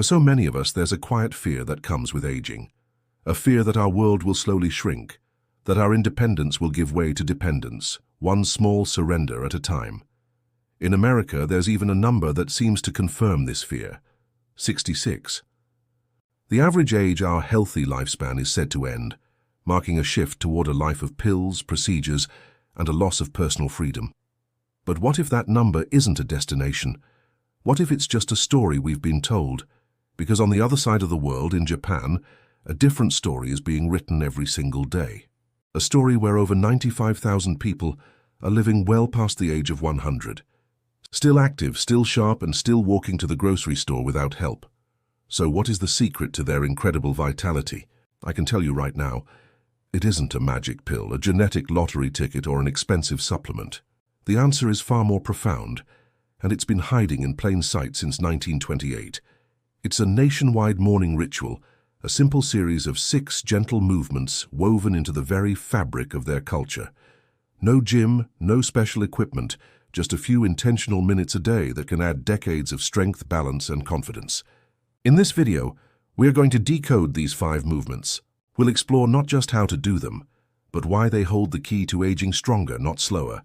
For so many of us, there's a quiet fear that comes with aging. A fear that our world will slowly shrink, that our independence will give way to dependence, one small surrender at a time. In America, there's even a number that seems to confirm this fear: 66. The average age our healthy lifespan is said to end, marking a shift toward a life of pills, procedures, and a loss of personal freedom. But what if that number isn't a destination? What if it's just a story we've been told? Because on the other side of the world, in Japan, a different story is being written every single day. A story where over 95,000 people are living well past the age of 100. Still active, still sharp, and still walking to the grocery store without help. So what is the secret to their incredible vitality? I can tell you right now, it isn't a magic pill, a genetic lottery ticket, or an expensive supplement. The answer is far more profound, and it's been hiding in plain sight since 1928. It's a nationwide morning ritual, a simple series of 6 gentle movements woven into the very fabric of their culture. No gym, no special equipment, just a few intentional minutes a day that can add decades of strength, balance, and confidence. In this video, we are going to decode these 5 movements. We'll explore not just how to do them, but why they hold the key to aging stronger, not slower.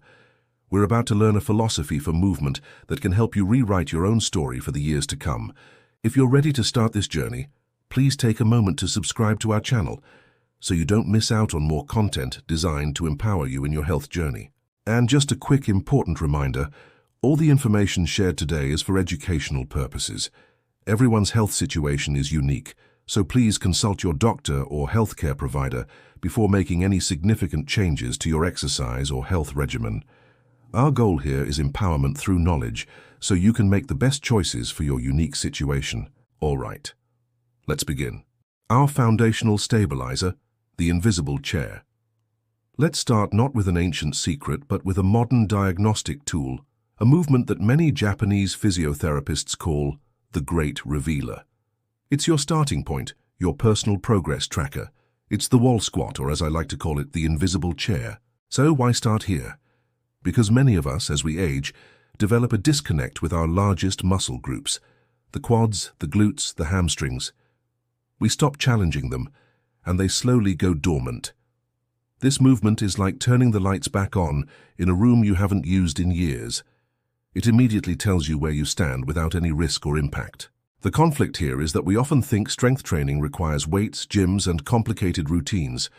We're about to learn a philosophy for movement that can help you rewrite your own story for the years to come. If you're ready to start this journey, please take a moment to subscribe to our channel so you don't miss out on more content designed to empower you in your health journey. And just a quick important reminder, all the information shared today is for educational purposes. Everyone's health situation is unique, so please consult your doctor or healthcare provider before making any significant changes to your exercise or health regimen. Our goal here is empowerment through knowledge, so you can make the best choices for your unique situation. All right, let's begin. Our foundational stabilizer, the invisible chair. Let's start not with an ancient secret, but with a modern diagnostic tool, a movement that many Japanese physiotherapists call the Great Revealer. It's your starting point, your personal progress tracker. It's the wall squat, or as I like to call it, the invisible chair. So why start here? Because many of us, as we age, develop a disconnect with our largest muscle groups, the quads, the glutes, the hamstrings. We stop challenging them, and they slowly go dormant. This movement is like turning the lights back on in a room you haven't used in years. It immediately tells you where you stand without any risk or impact. The conflict here is that we often think strength training requires weights, gyms, and complicated routines.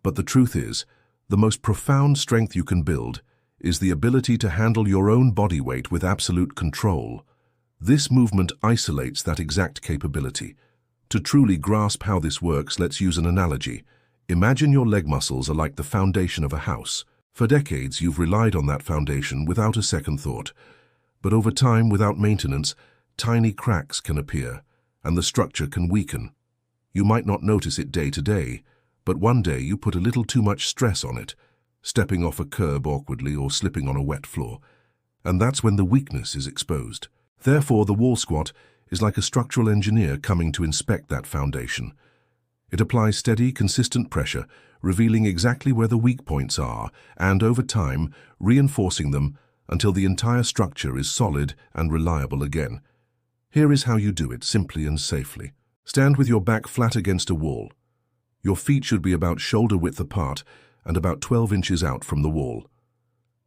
But the truth is, the most profound strength you can build is the ability to handle your own body weight with absolute control. This movement isolates that exact capability. To truly grasp how this works, let's use an analogy. Imagine your leg muscles are like the foundation of a house. For decades, you've relied on that foundation without a second thought. But over time, without maintenance, tiny cracks can appear, and the structure can weaken. You might not notice it day to day, but one day you put a little too much stress on it, stepping off a curb awkwardly or slipping on a wet floor. And that's when the weakness is exposed. Therefore, the wall squat is like a structural engineer coming to inspect that foundation. It applies steady, consistent pressure, revealing exactly where the weak points are, and over time, reinforcing them until the entire structure is solid and reliable again. Here is how you do it, simply and safely. Stand with your back flat against a wall. Your feet should be about shoulder width apart and about 12 inches out from the wall.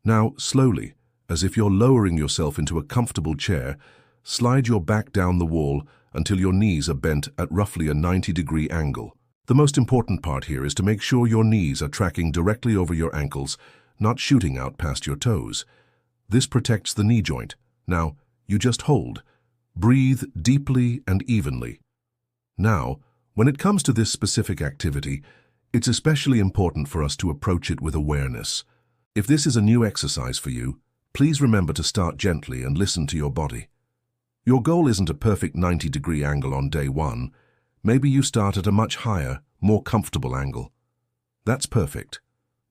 Now, slowly, as if you're lowering yourself into a comfortable chair, slide your back down the wall until your knees are bent at roughly a 90-degree angle. The most important part here is to make sure your knees are tracking directly over your ankles, not shooting out past your toes. This protects the knee joint. Now, you just hold. Breathe deeply and evenly. Now, when it comes to this specific activity, it's especially important for us to approach it with awareness. If this is a new exercise for you, please remember to start gently and listen to your body. Your goal isn't a perfect 90-degree angle on day one. Maybe you start at a much higher, more comfortable angle. That's perfect.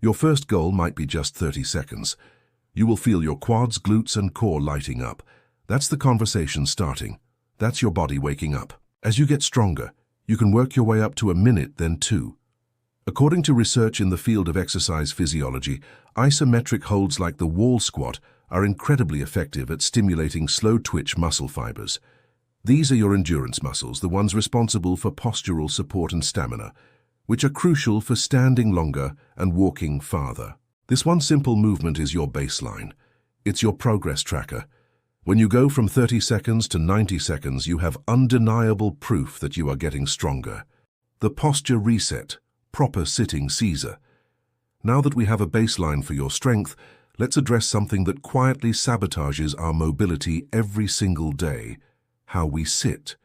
Your first goal might be just 30 seconds. You will feel your quads, glutes, and core lighting up. That's the conversation starting. That's your body waking up. As you get stronger, you can work your way up to a minute, then 2. According to research in the field of exercise physiology, isometric holds like the wall squat are incredibly effective at stimulating slow-twitch muscle fibers. These are your endurance muscles, the ones responsible for postural support and stamina, which are crucial for standing longer and walking farther. This one simple movement is your baseline. It's your progress tracker. When you go from 30 seconds to 90 seconds, you have undeniable proof that you are getting stronger. The posture reset, proper sitting Caesar. Now that we have a baseline for your strength, let's address something that quietly sabotages our mobility every single day: how we sit.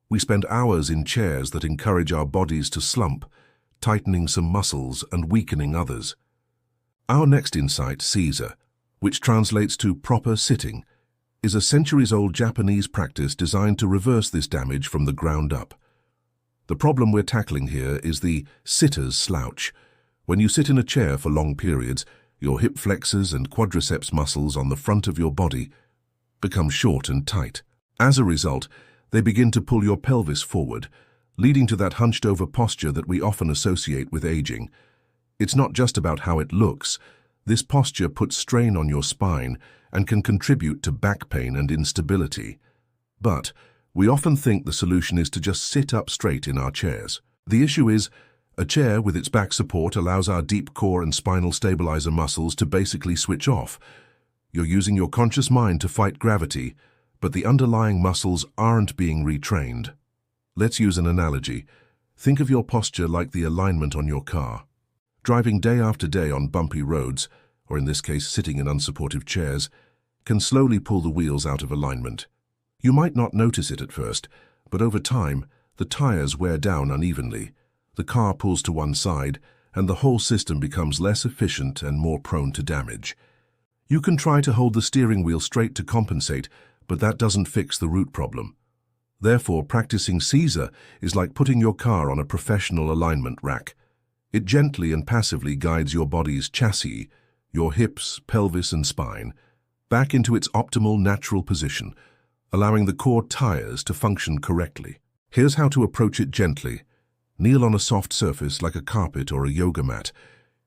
We spend hours in chairs that encourage our bodies to slump, tightening some muscles and weakening others. Our next insight, Caesar, which translates to proper sitting, is a centuries-old Japanese practice designed to reverse this damage from the ground up. The problem we're tackling here is the sitter's slouch. When you sit in a chair for long periods, your hip flexors and quadriceps muscles on the front of your body become short and tight. As a result, they begin to pull your pelvis forward, leading to that hunched-over posture that we often associate with aging. It's not just about how it looks. This posture puts strain on your spine and can contribute to back pain and instability. But we often think the solution is to just sit up straight in our chairs. The issue is, a chair with its back support allows our deep core and spinal stabilizer muscles to basically switch off. You're using your conscious mind to fight gravity, but the underlying muscles aren't being retrained. Let's use an analogy. Think of your posture like the alignment on your car. Driving day after day on bumpy roads, or in this case sitting in unsupportive chairs, can slowly pull the wheels out of alignment. You might not notice it at first, but over time, the tires wear down unevenly, the car pulls to one side, and the whole system becomes less efficient and more prone to damage. You can try to hold the steering wheel straight to compensate, but that doesn't fix the root problem. Therefore, practicing Caesar is like putting your car on a professional alignment rack. It gently and passively guides your body's chassis, your hips, pelvis, and spine, back into its optimal natural position, allowing the core tires to function correctly. Here's how to approach it gently. Kneel on a soft surface like a carpet or a yoga mat.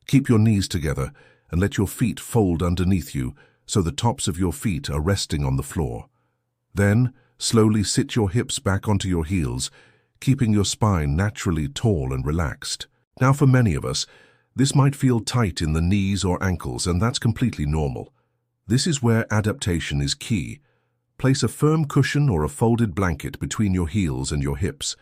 Keep your knees together and let your feet fold underneath you so the tops of your feet are resting on the floor. Then, slowly sit your hips back onto your heels, keeping your spine naturally tall and relaxed. Now, for many of us, this might feel tight in the knees or ankles, and that's completely normal. This is where adaptation is key. Place a firm cushion or a folded blanket between your heels and your hips.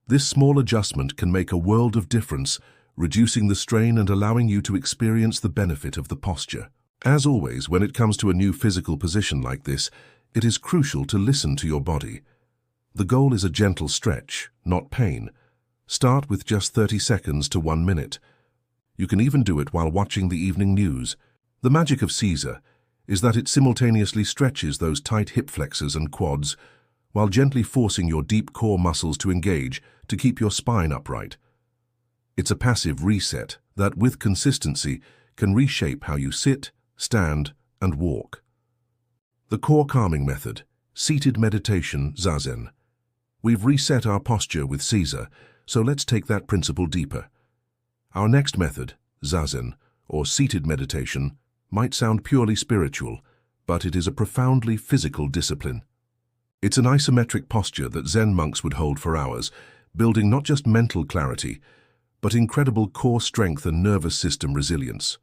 This small adjustment can make a world of difference, reducing the strain and allowing you to experience the benefit of the posture. As always, when it comes to a new physical position like this, it is crucial to listen to your body. The goal is a gentle stretch, not pain. Start with just 30 seconds to 1 minute. You can even do it while watching the evening news. The magic of Caesar is that it simultaneously stretches those tight hip flexors and quads while gently forcing your deep core muscles to engage to keep your spine upright. It's a passive reset that, with consistency, can reshape how you sit, stand, and walk. The core calming method, seated meditation, Zazen. We've reset our posture with Caesar, so let's take that principle deeper. Our next method, Zazen, or seated meditation, might sound purely spiritual, but it is a profoundly physical discipline. It's an isometric posture that Zen monks would hold for hours, building not just mental clarity, but incredible core strength and nervous system resilience.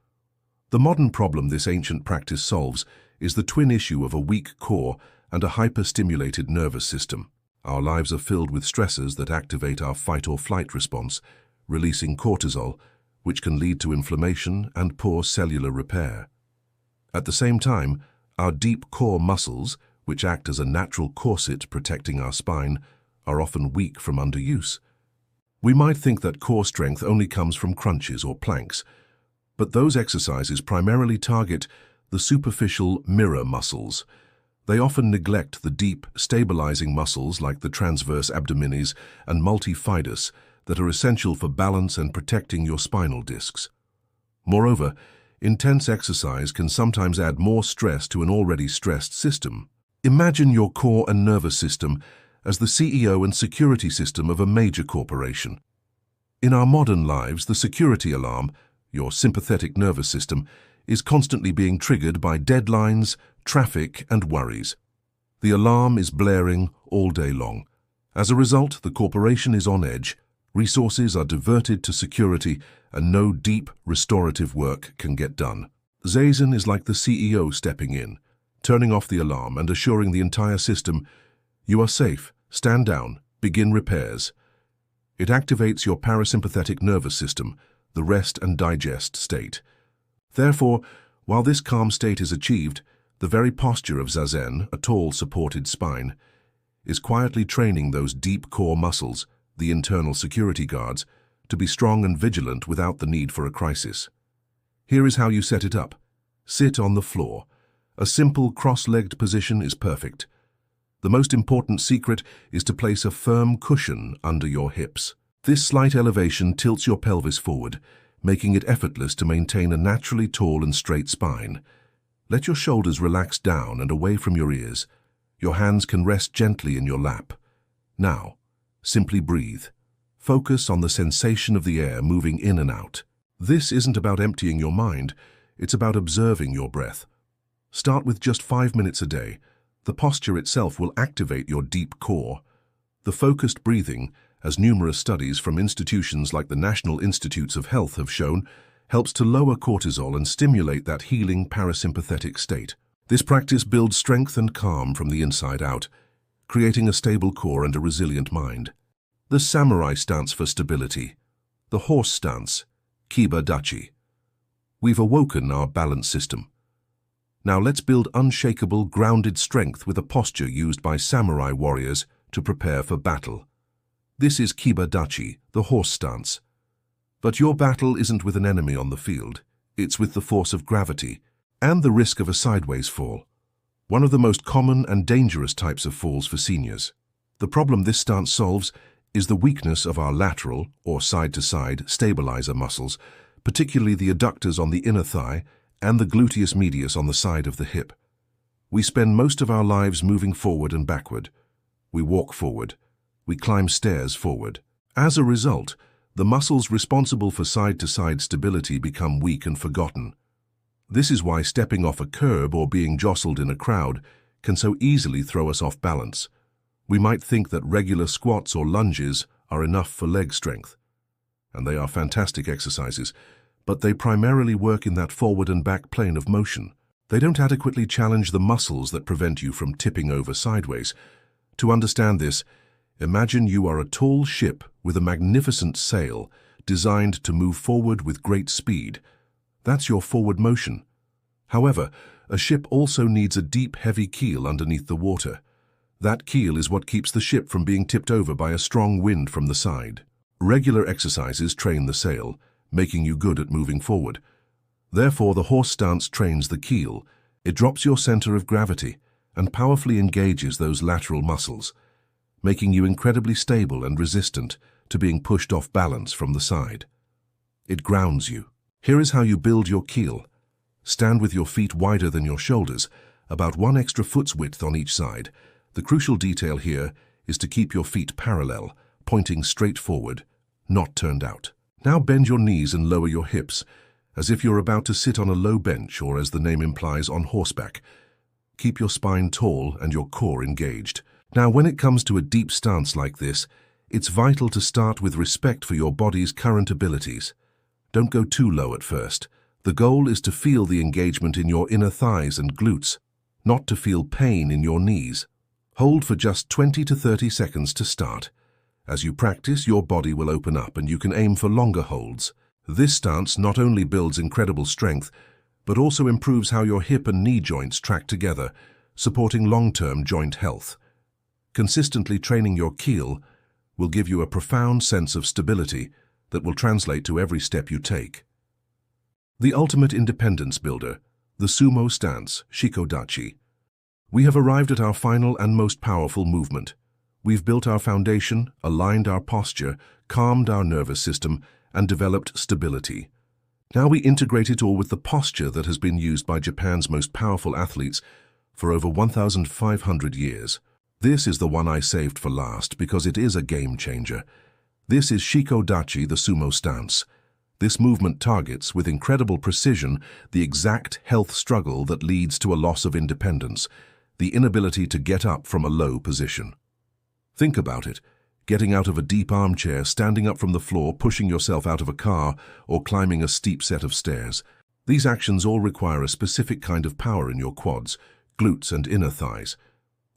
The modern problem this ancient practice solves is the twin issue of a weak core and a hyper-stimulated nervous system. Our lives are filled with stressors that activate our fight-or-flight response, releasing cortisol, which can lead to inflammation and poor cellular repair. At the same time, our deep core muscles, which act as a natural corset protecting our spine, are often weak from underuse. We might think that core strength only comes from crunches or planks, but those exercises primarily target the superficial mirror muscles. They often neglect the deep, stabilizing muscles like the transverse abdominis and multifidus that are essential for balance and protecting your spinal discs. Moreover, intense exercise can sometimes add more stress to an already stressed system. Imagine your core and nervous system as the CEO and security system of a major corporation. In our modern lives, the security alarm, your sympathetic nervous system, is constantly being triggered by deadlines, traffic, and worries. The alarm is blaring all day long. As a result, the corporation is on edge, resources are diverted to security, and no deep, restorative work can get done. Zazen is like the CEO stepping in, turning off the alarm and assuring the entire system, "You are safe, stand down, begin repairs." It activates your parasympathetic nervous system, the rest and digest state. Therefore, while this calm state is achieved, the very posture of Zazen, a tall, supported spine, is quietly training those deep core muscles, the internal security guards, to be strong and vigilant without the need for a crisis. Here is how you set it up. Sit on the floor. A simple cross-legged position is perfect. The most important secret is to place a firm cushion under your hips. This slight elevation tilts your pelvis forward, making it effortless to maintain a naturally tall and straight spine. Let your shoulders relax down and away from your ears. Your hands can rest gently in your lap. Now, simply breathe. Focus on the sensation of the air moving in and out. This isn't about emptying your mind, it's about observing your breath. Start with just 5 minutes a day. The posture itself will activate your deep core. The focused breathing, as numerous studies from institutions like the National Institutes of Health have shown, helps to lower cortisol and stimulate that healing parasympathetic state. This practice builds strength and calm from the inside out, creating a stable core and a resilient mind. The samurai stance for stability. The horse stance, Kiba Dachi. We've awoken our balance system. Now let's build unshakable, grounded strength with a posture used by samurai warriors to prepare for battle. This is Kiba Dachi, the horse stance. But your battle isn't with an enemy on the field. It's with the force of gravity and the risk of a sideways fall. One of the most common and dangerous types of falls for seniors. The problem this stance solves is the weakness of our lateral or side-to-side stabilizer muscles, particularly the adductors on the inner thigh and the gluteus medius on the side of the hip. We spend most of our lives moving forward and backward. We walk forward. We climb stairs forward. As a result, the muscles responsible for side-to-side stability become weak and forgotten. This is why stepping off a curb or being jostled in a crowd can so easily throw us off balance. We might think that regular squats or lunges are enough for leg strength. And they are fantastic exercises, but they primarily work in that forward and back plane of motion. They don't adequately challenge the muscles that prevent you from tipping over sideways. To understand this, imagine you are a tall ship with a magnificent sail designed to move forward with great speed. That's your forward motion. However, a ship also needs a deep, heavy keel underneath the water. That keel is what keeps the ship from being tipped over by a strong wind from the side. Regular exercises train the sail, making you good at moving forward. Therefore, the horse stance trains the keel. It drops your center of gravity and powerfully engages those lateral muscles, making you incredibly stable and resistant to being pushed off balance from the side. It grounds you. Here is how you build your keel. Stand with your feet wider than your shoulders, about 1 extra foot's width on each side. The crucial detail here is to keep your feet parallel, pointing straight forward, not turned out. Now bend your knees and lower your hips, as if you're about to sit on a low bench or, as the name implies, on horseback. Keep your spine tall and your core engaged. Now, when it comes to a deep stance like this, it's vital to start with respect for your body's current abilities. Don't go too low at first. The goal is to feel the engagement in your inner thighs and glutes, not to feel pain in your knees. Hold for just 20 to 30 seconds to start. As you practice, your body will open up and you can aim for longer holds. This stance not only builds incredible strength, but also improves how your hip and knee joints track together, supporting long-term joint health. Consistently training your keel will give you a profound sense of stability that will translate to every step you take. The ultimate independence builder, the sumo stance, Shikodachi. We have arrived at our final and most powerful movement. We've built our foundation, aligned our posture, calmed our nervous system, and developed stability. Now we integrate it all with the posture that has been used by Japan's most powerful athletes for over 1,500 years. This is the one I saved for last because it is a game changer. This is Shikodachi, the sumo stance. This movement targets, with incredible precision, the exact health struggle that leads to a loss of independence. the inability to get up from a low position. Think about it. Getting out of a deep armchair, standing up from the floor, pushing yourself out of a car, or climbing a steep set of stairs. These actions all require a specific kind of power in your quads, glutes, and inner thighs.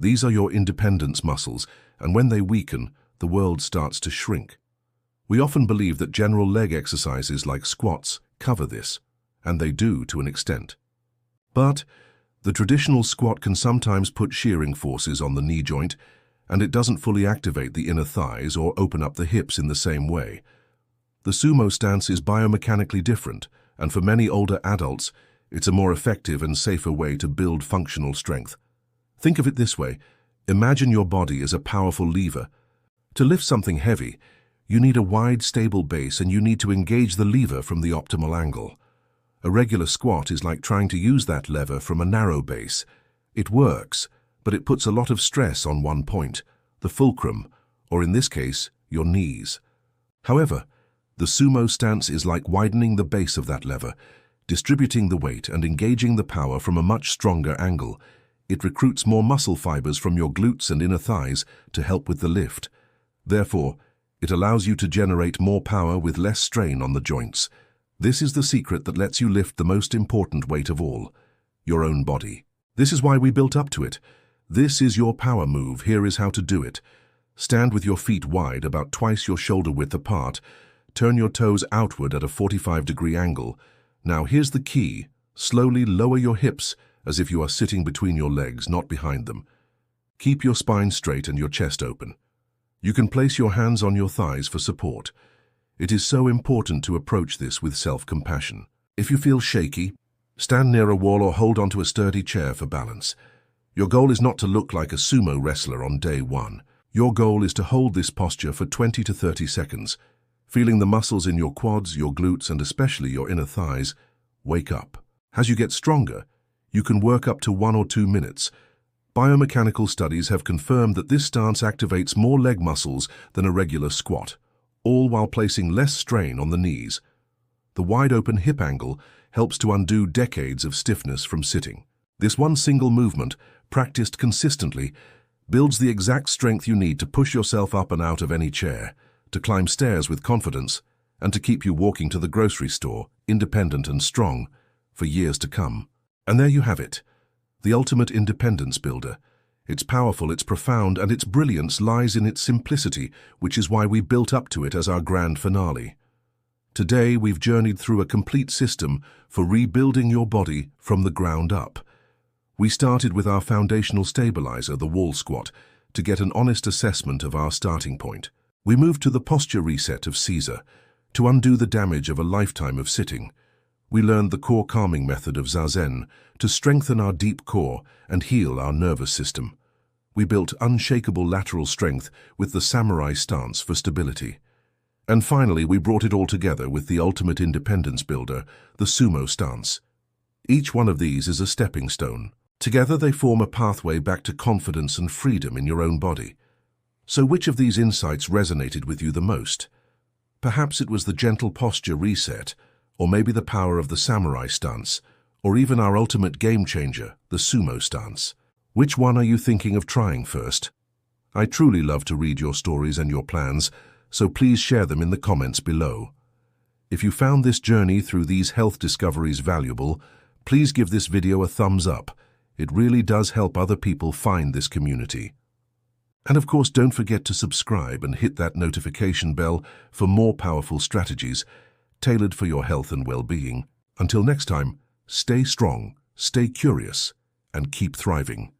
These are your independence muscles, and when they weaken, the world starts to shrink. We often believe that general leg exercises like squats cover this, and they do to an extent. But the traditional squat can sometimes put shearing forces on the knee joint, and it doesn't fully activate the inner thighs or open up the hips in the same way. The sumo stance is biomechanically different, and for many older adults, it's a more effective and safer way to build functional strength. Think of it this way. Imagine your body as a powerful lever. To lift something heavy, you need a wide, stable base, and you need to engage the lever from the optimal angle. A regular squat is like trying to use that lever from a narrow base. It works, but it puts a lot of stress on one point, the fulcrum, or in this case, your knees. However, the sumo stance is like widening the base of that lever, distributing the weight and engaging the power from a much stronger angle. It recruits more muscle fibers from your glutes and inner thighs to help with the lift. Therefore, it allows you to generate more power with less strain on the joints. This is the secret that lets you lift the most important weight of all, your own body. This is why we built up to it. This is your power move. Here is how to do it. Stand with your feet wide, about twice your shoulder width apart. Turn your toes outward at a 45-degree angle. Now here's the key. Slowly lower your hips as if you are sitting between your legs, not behind them. Keep your spine straight and your chest open. You can place your hands on your thighs for support. It is so important to approach this with self-compassion. If you feel shaky, stand near a wall or hold onto a sturdy chair for balance. Your goal is not to look like a sumo wrestler on day one. Your goal is to hold this posture for 20 to 30 seconds, feeling the muscles in your quads, your glutes, and especially your inner thighs wake up. As you get stronger, you can work up to 1 or 2 minutes. Biomechanical studies have confirmed that this stance activates more leg muscles than a regular squat, all while placing less strain on the knees. The wide-open hip angle helps to undo decades of stiffness from sitting. This one single movement, practiced consistently, builds the exact strength you need to push yourself up and out of any chair, to climb stairs with confidence, and to keep you walking to the grocery store, independent and strong, for years to come. And there you have it, the ultimate independence builder. It's powerful, it's profound, and its brilliance lies in its simplicity, which is why we built up to it as our grand finale. Today, we've journeyed through a complete system for rebuilding your body from the ground up. We started with our foundational stabilizer, the wall squat, to get an honest assessment of our starting point. We moved to the posture reset of Caesar, to undo the damage of a lifetime of sitting. We learned the core calming method of Zazen to strengthen our deep core and heal our nervous system. We built unshakable lateral strength with the samurai stance for stability. And finally, we brought it all together with the ultimate independence builder, the sumo stance. Each one of these is a stepping stone. Together they form a pathway back to confidence and freedom in your own body. So which of these insights resonated with you the most? Perhaps it was the gentle posture reset, or maybe the power of the samurai stance, or even our ultimate game changer, the sumo stance. Which one are you thinking of trying first? I truly love to read your stories and your plans, so please share them in the comments below. If you found this journey through these health discoveries valuable, please give this video a thumbs up. It really does help other people find this community. And of course, don't forget to subscribe and hit that notification bell for more powerful strategies tailored for your health and well-being. Until next time, stay strong, stay curious, and keep thriving.